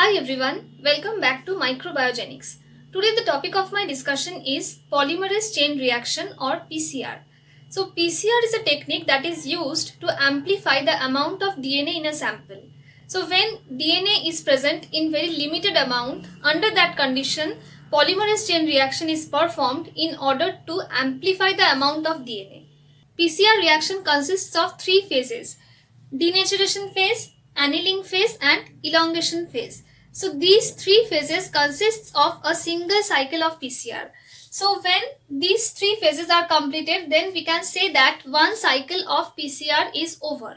Hi everyone, welcome back to Microbiogenics. Today the topic of my discussion is polymerase chain reaction or PCR. So PCR is a technique that is used to amplify the amount of DNA in a sample. So when DNA is present in very limited amount, under that condition polymerase chain reaction is performed in order to amplify the amount of DNA. PCR reaction consists of three phases: denaturation phase, annealing phase and elongation phase. So these three phases consists of a single cycle of PCR. So when these three phases are completed, then we can say that one cycle of PCR is over.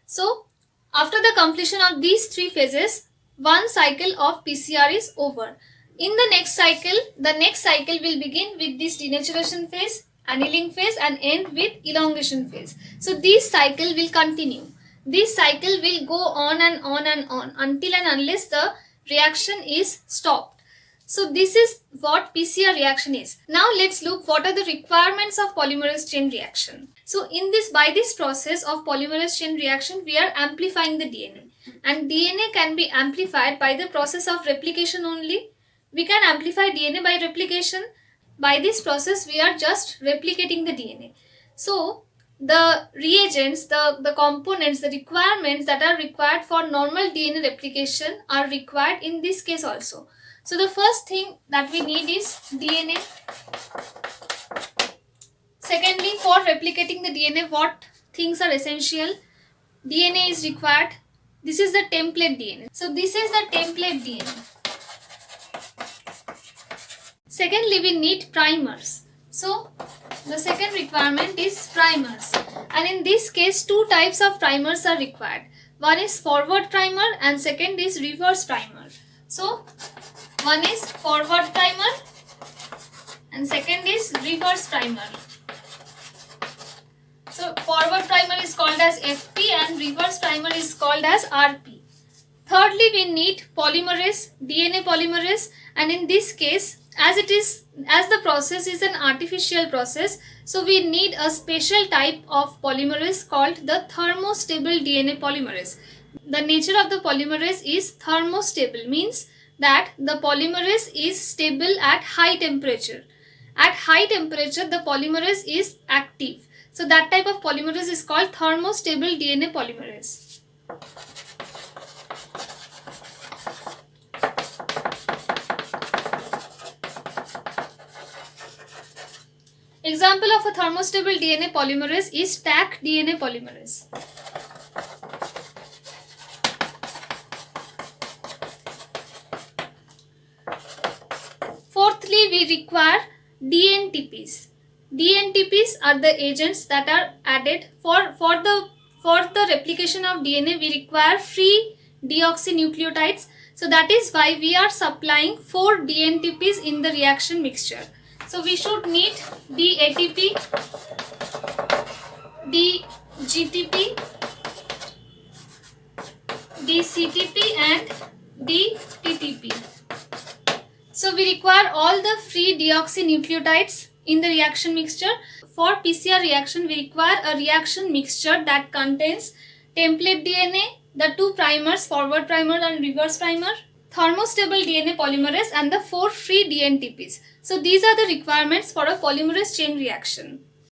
So after the completion of these three phases, one cycle of PCR is over. In the next cycle will begin with this denaturation phase, annealing phase and end with elongation phase. So this cycle will continue. This cycle will go on and on and on until and unless the reaction is stopped. So this is what PCR reaction is. Now let's look what are the requirements of polymerase chain reaction. So by this process of polymerase chain reaction, we are amplifying the DNA. And DNA can be amplified by the process of replication only. We can amplify DNA by replication. By this process, we are just replicating the DNA. So the reagents, the components, the requirements that are required for normal DNA replication are required in this case also. So the first thing that we need is DNA. Secondly, for replicating the DNA, what things are essential? DNA is required. This is the template DNA. So this is the template DNA. Secondly, we need primers. So the second requirement is primers. And in this case, two types of primers are required. One is forward primer and second is reverse primer. So one is forward primer and second is reverse primer. So forward primer is called as FP and reverse primer is called as RP. Thirdly, we need polymerase, DNA polymerase, and in this case, as the process is an artificial process, so we need a special type of polymerase called the thermostable DNA polymerase. The nature of the polymerase is thermostable, means that the polymerase is stable at high temperature. At high temperature, the polymerase is active. So that type of polymerase is called thermostable DNA polymerase. Example of a thermostable DNA polymerase is Taq DNA polymerase. Fourthly, we require DNTPs. DNTPs are the agents that are added for the replication of DNA. We require free deoxynucleotides. So that is why we are supplying 4 DNTPs in the reaction mixture. So we should need DATP, DGTP, DCTP and DTTP. So we require all the free deoxynucleotides in the reaction mixture. For PCR reaction, we require a reaction mixture that contains template DNA, the two primers, forward primer and reverse primer, thermostable DNA polymerase and the 4 free DNTPs. So these are the requirements for a polymerase chain reaction.